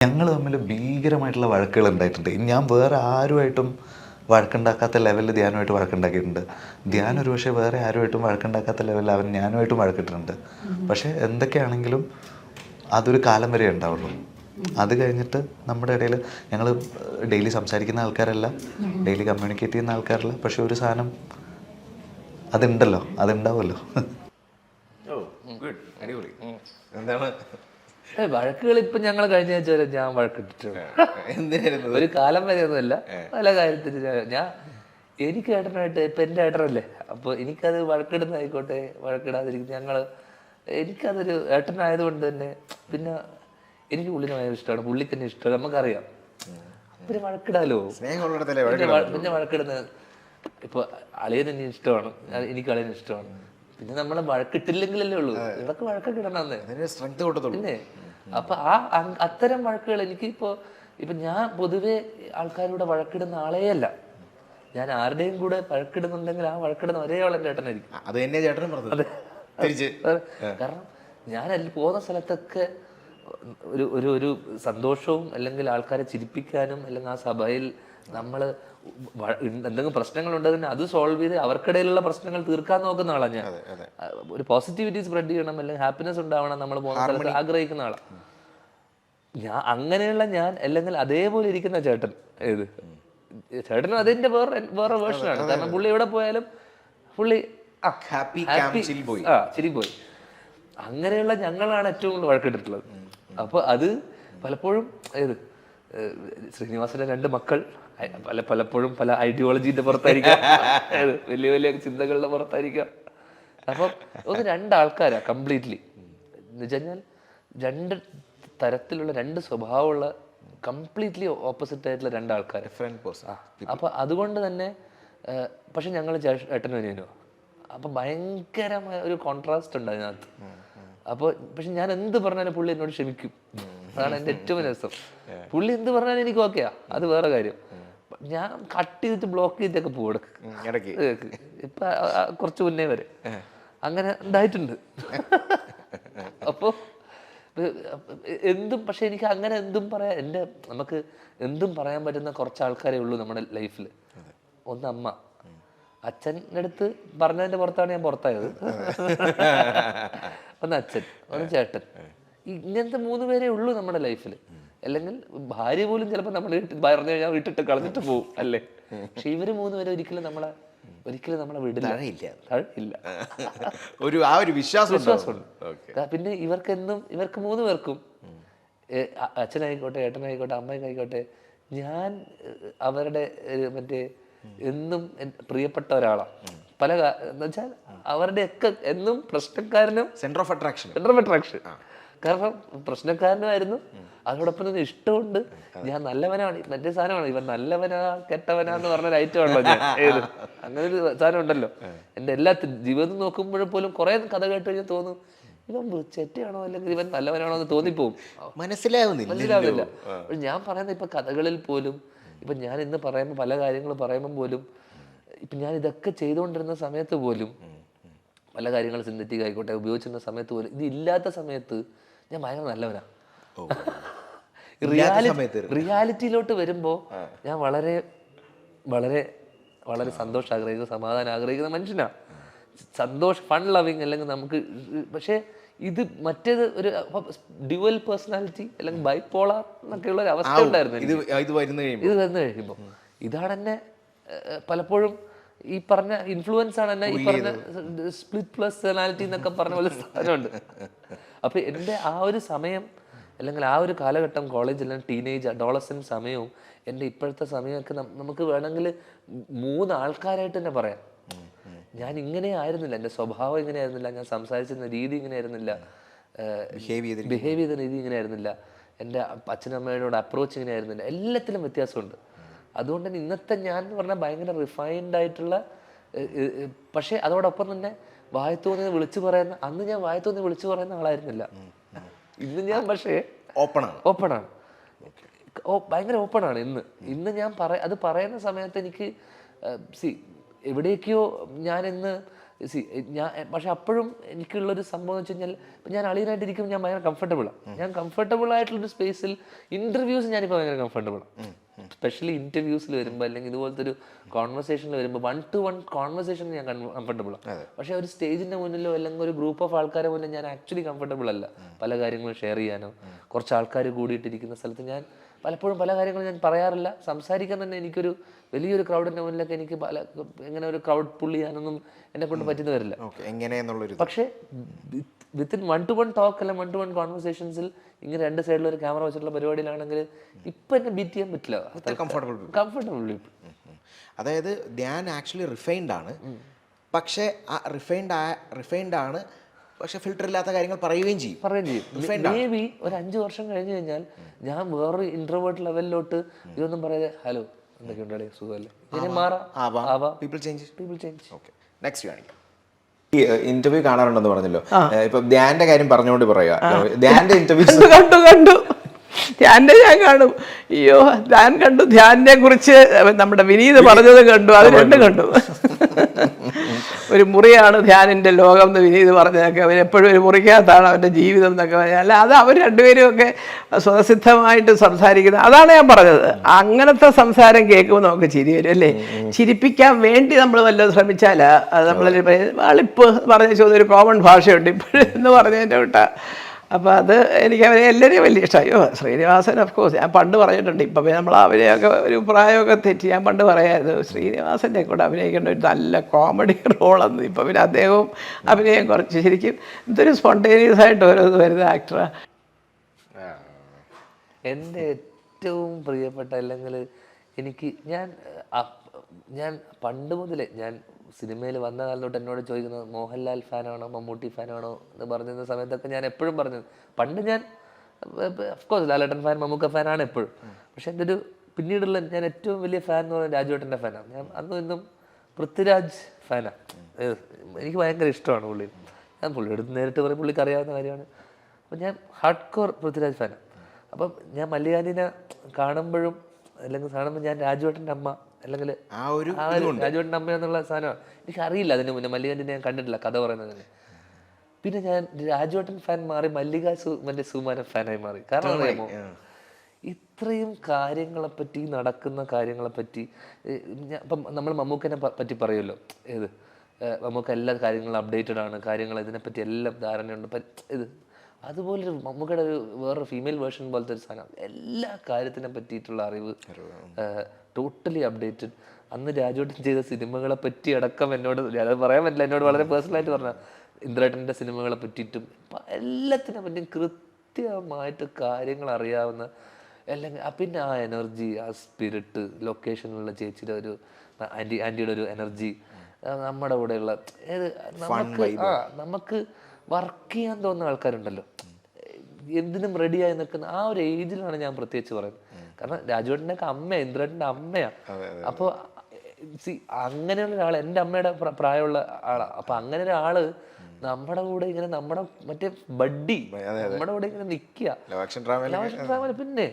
ഞങ്ങൾ തമ്മിൽ ഭീകരമായിട്ടുള്ള വഴക്കുകൾ ഉണ്ടായിട്ടുണ്ട്. ഞാൻ വേറെ ആരുമായിട്ടും വഴക്കുണ്ടാക്കാത്ത ലെവലിൽ ധ്യാനമായിട്ട് വഴക്കുണ്ടാക്കിയിട്ടുണ്ട്. ധ്യാൻ ഒരു പക്ഷേ വേറെ ആരുമായിട്ടും വഴക്കുണ്ടാക്കാത്ത ലെവലിൽ അവൻ ഞാനുമായിട്ടും വഴക്കിട്ടിട്ടുണ്ട്. പക്ഷേ എന്തൊക്കെയാണെങ്കിലും അതൊരു കാലം വരെ ഉണ്ടാവുള്ളൂ. അത് കഴിഞ്ഞിട്ട് നമ്മുടെ ഇടയിൽ ഞങ്ങൾ ഡെയിലി സംസാരിക്കുന്ന ആൾക്കാരല്ല, ഡെയിലി കമ്മ്യൂണിക്കേറ്റ് ചെയ്യുന്ന ആൾക്കാരല്ല. പക്ഷെ ഒരു സാധനം അതുണ്ടല്ലോ, അതുണ്ടാവുമല്ലോ. എന്താണ് വഴക്കുകൾ ഇപ്പൊ ഞങ്ങൾ കഴിഞ്ഞ ആഴ്ച വരെ ഞാൻ വഴക്കിട്ടിട്ടുണ്ട്. ഒരു കാലം വരെ ഒന്നുമല്ല, പല കാര്യത്തിൽ ഞാൻ എനിക്ക് ഏട്ടനായിട്ട് ഇപ്പൊ എൻ്റെ ഏട്ടനല്ലേ, അപ്പോൾ എനിക്കത് വഴക്കിടുന്നതായിക്കോട്ടെ വഴക്കിടാതിരിക്കും ഞങ്ങള്, എനിക്കതൊരു ഏട്ടനായതുകൊണ്ട് തന്നെ പിന്നെ എനിക്ക് പുള്ളിനെ ഭയങ്കര ഇഷ്ടമാണ്, പുള്ളിക്ക് തന്നെ ഇഷ്ടമാണ്, നമുക്കറിയാം. പിന്നെ വഴക്കിടാലോ, പിന്നെ വഴക്കിടുന്നത് ഇപ്പൊ അളിയന് എന്നെ ഇഷ്ടമാണ്, എനിക്ക് അളിയന് ഇഷ്ടമാണ്. പിന്നെ നമ്മളെ വഴക്കിട്ടില്ലെങ്കിലല്ലേ ഉള്ളൂ, ഇതൊക്കെ വഴക്കൊക്കെ ഇടണമെന്ന് പിന്നെ. അപ്പൊ അത്തരം വഴക്കുകൾ എനിക്കിപ്പോ ഞാൻ പൊതുവെ ആൾക്കാരുടെ വഴക്കിടുന്ന ആളേ അല്ല. ഞാൻ ആരുടെയും കൂടെ വഴക്കിടുന്നുണ്ടെങ്കിൽ ആ വഴക്കിടുന്ന ഒരേ ആൾ എൻ്റെ ഏട്ടനായിരിക്കും. കാരണം ഞാൻ പോകുന്ന സ്ഥലത്തൊക്കെ ഒരു സന്തോഷവും അല്ലെങ്കിൽ ആൾക്കാരെ ചിരിപ്പിക്കാനും അല്ലെങ്കിൽ ആ സഭയിൽ നമ്മൾ എന്തെങ്കിലും പ്രശ്നങ്ങളുണ്ടെങ്കിൽ അത് സോൾവ് ചെയ്ത് അവർക്കിടയിലുള്ള പ്രശ്നങ്ങൾ തീർക്കാൻ നോക്കുന്ന ആളാണ് ഞാൻ. ഒരു പോസിറ്റിവിറ്റി സ്പ്രെഡ് ചെയ്യണം അല്ലെങ്കിൽ ഹാപ്പിനെസ് ഉണ്ടാവണം നമ്മൾ പോകുന്ന സ്ഥലത്ത് ആഗ്രഹിക്കുന്ന ആളാണ് ഞാൻ. അങ്ങനെയുള്ള ഞാൻ അല്ലെങ്കിൽ അതേപോലെ ഇരിക്കുന്ന ചേട്ടൻ, ഏത് ചേട്ടനും അതിന്റെ വേറെ വേർഷനാണ്. കാരണം പുള്ളി എവിടെ പോയാലും പുള്ളി ചിരി പോയി. അങ്ങനെയുള്ള ഞങ്ങളാണ് ഏറ്റവും കൂടുതൽ വഴക്കിട്ടിട്ടുള്ളത്. അപ്പൊ അത് പലപ്പോഴും ശ്രീനിവാസന്റെ 2 മക്കൾ പലപ്പോഴും പല ഐഡിയോളജിന്റെ പുറത്തായിരിക്കാം, വലിയ വലിയ ചിന്തകളുടെ പുറത്തായിരിക്കാം. അപ്പം 2 ആൾക്കാരാ കംപ്ലീറ്റ്ലി എന്ന് വെച്ചുകഴിഞ്ഞാൽ 2 തരത്തിലുള്ള 2 സ്വഭാവമുള്ള കംപ്ലീറ്റ്ലി ഓപ്പോസിറ്റ് ആയിട്ടുള്ള 2 ആൾക്കാർ. അപ്പൊ അതുകൊണ്ട് തന്നെ പക്ഷെ ഞങ്ങൾ ഏട്ടനും അനിയനോ, അപ്പൊ ഭയങ്കരമായ ഒരു കോൺട്രാസ്റ്റ് ഉണ്ട് അതിനകത്ത്. അപ്പോൾ പക്ഷെ ഞാൻ എന്ത് പറഞ്ഞാലും പുള്ളി എന്നോട് ക്ഷമിക്കും, അതാണ് എൻ്റെ ഏറ്റവും രസം. പുള്ളി എന്ത് പറഞ്ഞാലും എനിക്ക് ഓക്കെയാ, അത് വേറെ കാര്യം. ഞാൻ കട്ട് ചെയ്തിട്ട് ബ്ലോക്ക് ചെയ്തിട്ടൊക്കെ പോകും ഇപ്പൊ കുറച്ച് മുന്നേ വരെ അങ്ങനെ ഉണ്ടായിട്ടുണ്ട്. അപ്പോ എന്തും പക്ഷെ എനിക്ക് അങ്ങനെ എന്തും പറയാം, നമുക്ക് എന്തും പറയാൻ പറ്റുന്ന കുറച്ച് ആൾക്കാരേ ഉള്ളൂ നമ്മുടെ ലൈഫിൽ. ഒന്ന് അമ്മ, അച്ഛൻ്റെ അടുത്ത് പറഞ്ഞതിന്റെ പുറത്താണ് ഞാൻ പുറത്തായത്. ഒന്ന് അച്ഛൻ, ഒന്ന് ചേട്ടൻ, ഇങ്ങനത്തെ 3 പേരേ ഉള്ളൂ നമ്മുടെ ലൈഫിൽ. അല്ലെങ്കിൽ ഭാര്യ പോലും ചിലപ്പോൾ നമ്മൾ പറഞ്ഞു കഴിഞ്ഞാൽ വിട്ടിട്ട് കളഞ്ഞിട്ട് പോകും അല്ലേ. പക്ഷെ ഇവര് 3 പേരെ ഒരിക്കലും നമ്മളെ വിടില്ല. ഒരു വിശ്വാസമുണ്ട്. പിന്നെ ഇവർക്ക് 3 പേർക്കും, അച്ഛനായിക്കോട്ടെ ഏട്ടനായിക്കോട്ടെ അമ്മയ്ക്കായിക്കോട്ടെ, ഞാൻ അവരുടെ മറ്റേ എന്നും പ്രിയപ്പെട്ട ഒരാളാണ്. പല എന്ന് വെച്ചാൽ അവരുടെയൊക്കെ എന്നും പ്രശ്നക്കാരനും സെന്റർ ഓഫ് അട്രാക്ഷൻ. കാരണം പ്രശ്നക്കാരനുമായിരുന്നു, അതോടൊപ്പം തന്നെ ഇഷ്ടമുണ്ട്. ഞാൻ നല്ലവനാണ്, മറ്റേ സാധനമാണ് ഇവൻ നല്ലവനാ കെട്ടവനാന്ന് പറഞ്ഞ ഐറ്റമാണല്ലോ ഞാൻ. അങ്ങനെ ഒരു സാധനം ഉണ്ടല്ലോ എൻ്റെ എല്ലാ ജീവിതം നോക്കുമ്പോഴും പോലും കുറെ കഥ കേട്ട് കഴിഞ്ഞാൽ തോന്നും ഇവൻ ചെറ്റയാണോ അല്ലെങ്കിൽ ഇവൻ നല്ലവനാണോ എന്ന് തോന്നിപ്പോവും, മനസ്സിലാവുന്നില്ല. ഞാൻ പറയുന്നത് ഇപ്പൊ കഥകളിൽ പോലും, ഇപ്പൊ ഞാൻ ഇന്ന് പറയുമ്പോൾ പല കാര്യങ്ങൾ പറയുമ്പോൾ പോലും, ഇപ്പൊ ഞാൻ ഇതൊക്കെ ചെയ്തുകൊണ്ടിരുന്ന സമയത്ത് പോലും പല കാര്യങ്ങൾ സിന്തറ്റിക് ആയിക്കോട്ടെ ഉപയോഗിച്ചിരുന്ന സമയത്ത് പോലും, ഇതില്ലാത്ത സമയത്ത് ഞാൻ ഭയങ്കര നല്ലവനാ. റിയാലിറ്റിയിലോട്ട് വരുമ്പോ ഞാൻ വളരെ വളരെ വളരെ സന്തോഷം ആഗ്രഹിക്കുന്ന, സമാധാനം ആഗ്രഹിക്കുന്ന മനുഷ്യനാ. ഫൺ ലവിങ് അല്ലെങ്കിൽ നമുക്ക്. പക്ഷെ ഇത് മറ്റേത് ഒരു ഡ്യുവൽ പേഴ്സണാലിറ്റി അല്ലെങ്കിൽ ബൈപോളാർ എന്നൊക്കെയുള്ള ഒരു അവസ്ഥ ഉണ്ടായിരുന്നു ഇത് വന്നു കഴിയുമ്പോൾ. ഇതാണ് എന്നെ പലപ്പോഴും ഈ പറഞ്ഞ ഇൻഫ്ലുവൻസ് ആണ് എന്നെ ഈ പറഞ്ഞ സ്പ്ലിറ്റ് പേഴ്സണാലിറ്റി എന്നൊക്കെ പറഞ്ഞ പോലെ സാധനമുണ്ട്. അപ്പൊ എൻ്റെ ആ ഒരു സമയം അല്ലെങ്കിൽ ആ ഒരു കാലഘട്ടം, കോളേജ് അല്ലെങ്കിൽ ടീനേജ് അഡോളസെന്റ് സമയവും എൻ്റെ ഇപ്പോഴത്തെ സമയമൊക്കെ നമുക്ക് വേണമെങ്കിൽ 3 ആൾക്കാരായിട്ട് തന്നെ പറയാം. ഞാൻ ഇങ്ങനെ ആയിരുന്നില്ല, എൻ്റെ സ്വഭാവം ഇങ്ങനെ ആയിരുന്നില്ല, ഞാൻ സംസാരിച്ചിരുന്ന രീതി ഇങ്ങനെ ആയിരുന്നില്ല, ബിഹേവ് ചെയ്ത രീതി ഇങ്ങനെ ആയിരുന്നില്ല, എൻ്റെ അച്ഛനമ്മയോട് അപ്രോച്ച് ഇങ്ങനെ ആയിരുന്നില്ല, എല്ലാത്തിലും വ്യത്യാസമുണ്ട്. അതുകൊണ്ട് തന്നെ ഇന്നത്തെ ഞാൻ എന്ന് പറഞ്ഞാൽ ഭയങ്കര റിഫൈൻഡ് ആയിട്ടുള്ള, പക്ഷെ അതോടൊപ്പം തന്നെ വായത്തോന്നിയത് വിളിച്ചു പറയുന്ന, അന്ന് ഞാൻ വായത്തോന്നി വിളിച്ചു പറയുന്ന ആളായിരുന്നില്ല. ഇന്ന് ഞാൻ പക്ഷേ ഓപ്പണാണ്, ഭയങ്കര ഓപ്പണാണ്. ഇന്ന് ഞാൻ അത് പറയുന്ന സമയത്ത് എനിക്ക് എവിടേക്കോ ഞാൻ ഇന്ന് ഞാൻ പക്ഷെ അപ്പോഴും എനിക്കുള്ളൊരു സംഭവം എന്ന് വെച്ച് കഴിഞ്ഞാൽ ഇപ്പം ഞാൻ അളിയനായിട്ടിരിക്കുമ്പോൾ ഞാൻ ഭയങ്കര കംഫർട്ടബിളാണ്. ഞാൻ കംഫർട്ടബിൾ ആയിട്ടുള്ളൊരു സ്പേസിൽ ഇൻ്റർവ്യൂസ് ഞാനിപ്പോൾ ഭയങ്കര കംഫർട്ടബിളാണ്. സ്പെഷ്യലി ഇൻ്റർവ്യൂസിൽ വരുമ്പോൾ അല്ലെങ്കിൽ ഇതുപോലത്തെ ഒരു കോൺവെർസേഷനിൽ വരുമ്പോൾ 1-to-1 കോൺവെർസേഷൻ ഞാൻ കംഫർട്ടബിളാണ്. പക്ഷേ ഒരു സ്റ്റേജിൻ്റെ മുന്നിലോ അല്ലെങ്കിൽ ഒരു ഗ്രൂപ്പ് ഓഫ് ആൾക്കാരെ മുന്നിൽ ഞാൻ ആക്ച്വലി കംഫർട്ടബിൾ അല്ല. പല കാര്യങ്ങളും ഷെയർ ചെയ്യാനോ കുറച്ച് ആൾക്കാർ കൂടിയിട്ടിരിക്കുന്ന സ്ഥലത്ത് ഞാൻ പലപ്പോഴും പല കാര്യങ്ങളും ഞാൻ പറയാറില്ല. സംസാരിക്കാൻ തന്നെ എനിക്കൊരു വലിയൊരു ക്രൗഡിൻ്റെ മുന്നിലൊക്കെ എനിക്ക് എങ്ങനെ ഒരു ക്രൗഡ് പുള്ളി ചെയ്യാനൊന്നും എന്നെ കൊണ്ട് പറ്റുന്ന വരില്ല. പക്ഷേ വിത്തിൻ 1-to-1 ടോക്ക് അല്ലെങ്കിൽ 1-to-1 കോൺവെർസേഷൻസിൽ ഇങ്ങനെ രണ്ട് സൈഡിൽ ഒരു ക്യാമറ വെച്ചിട്ടുള്ള പരിപാടിയിലാണെങ്കിൽ ഇപ്പം എന്നെ ബീറ്റ് ചെയ്യാൻ പറ്റില്ല. കംഫർട്ടബിൾ. അതായത് ധ്യാൻ ആക്ച്വലി റിഫൈൻഡ് ആണ്, പക്ഷേ ആ റിഫൈൻഡ് ആണ്, പക്ഷെ ഫിൽറ്റർ ഇല്ലാത്ത കാര്യങ്ങൾ പറയുകയും ചെയ്യും. മേ ബി ഒരു 5 വർഷം കഴിഞ്ഞ് കഴിഞ്ഞാൽ ഞാൻ വേറൊരു ഇൻട്രോവേർട്ട് ലെവലിലോട്ട് ഇതൊന്നും പറയാതെ ഹലോ എന്തൊക്കെയുണ്ടേ സുഖമല്ലേ ഇങ്ങനെ മാറാം. People change. ഓക്കെ, നെക്സ്റ്റ് കാണിക്കാം. ഈ ഇന്റർവ്യൂ കാണാറുണ്ടെന്ന് പറഞ്ഞല്ലോ, ഇപ്പൊ ധ്യാന്റെ കാര്യം പറഞ്ഞുകൊണ്ട് പറയാ, ധ്യാന്റെ ഇന്റർവ്യൂ കണ്ടു ധ്യാന്റെ ഞാൻ കാണും. അയ്യോ ധ്യാൻ കണ്ടു, ധ്യാനെ കുറിച്ച് നമ്മുടെ വിനീത് പറഞ്ഞത് കണ്ടു, അത് രണ്ടും കണ്ടു. ഒരു മുറിയാണ് ധ്യാനിൻ്റെ ലോകം എന്ന് വിനീത് പറഞ്ഞതൊക്കെ, അവൻ എപ്പോഴും ഒരു മുറിക്കകത്താണ് അവൻ്റെ ജീവിതം എന്നൊക്കെ പറഞ്ഞാൽ, അല്ല അത് അവർ രണ്ടുപേരും ഒക്കെ സ്വതസിദ്ധമായിട്ട് സംസാരിക്കുന്നത്. അതാണ് ഞാൻ പറഞ്ഞത്, അങ്ങനത്തെ സംസാരം കേൾക്കുമ്പോൾ നമുക്ക് ചിരി വരും അല്ലേ. ചിരിപ്പിക്കാൻ വേണ്ടി നമ്മൾ വല്ലതും ശ്രമിച്ചാൽ അത് നമ്മൾ വളിപ്പ് പറഞ്ഞ ചോദ്യം ഒരു കോമൺ ഭാഷയുണ്ട് ഇപ്പോഴും എന്ന് പറഞ്ഞതിൻ്റെ വിട്ട. അപ്പോൾ അത് എനിക്ക് അവരെ എല്ലാവരെയും വലിയ ഇഷ്ടമായി. അയ്യോ ശ്രീനിവാസൻ ഓഫ് കോഴ്സ് ഞാൻ പണ്ട് പറഞ്ഞിട്ടുണ്ട്. ഇപ്പം നമ്മൾ അവരെയൊക്കെ ഒരു പ്രായമൊക്കെ തെറ്റി ഞാൻ പണ്ട് പറയായിരുന്നു ശ്രീനിവാസൻ്റെ കൂടെ അഭിനയിക്കേണ്ട ഒരു നല്ല കോമഡി റോളെന്ന്. ഇപ്പം പിന്നെ അദ്ദേഹവും അഭിനയം കുറച്ച് ശരിക്കും എന്തൊരു സ്പോണ്ടേനിയസ് ആയിട്ട് ഓരോന്ന് വരുന്ന ആക്ടറാണ്. എൻ്റെ ഏറ്റവും പ്രിയപ്പെട്ട അല്ലെങ്കിൽ എനിക്ക് ഞാൻ പണ്ട് മുതലേ ഞാൻ സിനിമയിൽ വന്ന കാലം തൊട്ട് എന്നോട് ചോദിക്കുന്നത് മോഹൻലാൽ ഫാനാണോ മമ്മൂട്ടി ഫാനാണോ എന്ന് പറഞ്ഞിരുന്ന സമയത്തൊക്കെ ഞാൻ എപ്പോഴും പറഞ്ഞത്, പണ്ട് ഞാൻ അഫ്കോഴ്സ് ലാലേട്ടൻ ഫാൻ മമ്മൂക്ക ഫാനാണ് എപ്പോഴും. പക്ഷെ എൻ്റെ ഒരു പിന്നീടുള്ള ഞാൻ ഏറ്റവും വലിയ ഫാൻ എന്ന് പറയുന്നത് രാജുവേട്ടൻ്റെ ഫാനാണ്. ഞാൻ അന്നും ഇന്നും പൃഥ്വിരാജ് ഫാനാണ്. എനിക്ക് ഭയങ്കര ഇഷ്ടമാണ് പുള്ളി. ഞാൻ പുള്ളിയോട് നേരിട്ട് പറയും, പുള്ളിക്ക് അറിയാവുന്ന കാര്യമാണ്. അപ്പം ഞാൻ ഹാർഡ് കോർ പൃഥ്വിരാജ് ഫാനാണ്. അപ്പം ഞാൻ മല്ലികാന്റിനെ കാണുമ്പോഴും അല്ലെങ്കിൽ കാണുമ്പോൾ ഞാൻ രാജുവേട്ടൻ്റെ അമ്മ അല്ലെങ്കിൽ രാജുവേട്ടൻ്റെ അമ്മ എന്നുള്ള സാധനമാണ്. എനിക്കറിയില്ല അതിന് മുന്നേ മല്ലികാന്റിനെ ഞാൻ കണ്ടിട്ടില്ല കഥ പറയുന്നതിന്. പിന്നെ ഞാൻ രാജുവേട്ടൻ ഫാൻ മാറി മറ്റേ സുമാന ഫാനായി മാറി. കാരണം അറിയാമോ, ഇത്രയും കാര്യങ്ങളെപ്പറ്റി നടക്കുന്ന കാര്യങ്ങളെപ്പറ്റി ഇപ്പം നമ്മൾ മമ്മൂക്കനെ പറ്റി പറയുമല്ലോ, ഏത് മമ്മൂക്ക എല്ലാ കാര്യങ്ങളും അപ്ഡേറ്റഡ് ആണ്, കാര്യങ്ങൾ ഇതിനെപ്പറ്റി എല്ലാം ധാരണയുണ്ട്. ഇത് അതുപോലൊരു മമ്മൂക്കയുടെ ഒരു വേറൊരു ഫീമെയിൽ വേർഷൻ പോലത്തെ ഒരു സാധനം, എല്ലാ കാര്യത്തിനെ പറ്റിയിട്ടുള്ള അറിവ് ടോട്ടലി അപ്ഡേറ്റഡ്. അന്ന് രാജുവേട്ടൻ ചെയ്ത സിനിമകളെ പറ്റി അടക്കം എന്നോട് അത് പറയാൻ പറ്റില്ല, എന്നോട് വളരെ പേഴ്സണലായിട്ട് പറഞ്ഞ ഇന്ദ്രേട്ടൻ്റെ സിനിമകളെ പറ്റിയിട്ടും എല്ലാത്തിനെ പറ്റിയും കൃത്യമായിട്ട് കാര്യങ്ങൾ അറിയാവുന്ന അല്ലെങ്കിൽ പിന്നെ ആ എനർജി, ആ സ്പിരിറ്റ്, ലൊക്കേഷനിലുള്ള ചേച്ചിയുടെ ഒരു ആൻറ്റിയുടെ ഒരു എനർജി, നമ്മുടെ കൂടെയുള്ള നമുക്ക് വർക്ക് ചെയ്യാൻ തോന്നുന്ന ആൾക്കാരുണ്ടല്ലോ, എന്തിനും റെഡിയായി നിൽക്കുന്ന ആ ഒരു ഏജിലാണ് ഞാൻ പ്രത്യേകിച്ച് പറയുന്നത്. കാരണം രാജുവേട്ടൻ്റെ ഒക്കെ അമ്മയാണ്, ഇന്ദ്രേട്ടൻ്റെ അമ്മയാണ്. അപ്പോൾ അങ്ങനെയുള്ള ഒരാൾ എൻ്റെ അമ്മയുടെ പ്രായമുള്ള ആളാണ്. അപ്പം അങ്ങനെ ഒരാള് നമ്മുടെ കൂടെ ഇങ്ങനെ നമ്മുടെ മറ്റേ ബഡ്ഡി നമ്മുടെ കൂടെ ഇങ്ങനെ നിൽക്കുക പിന്നെ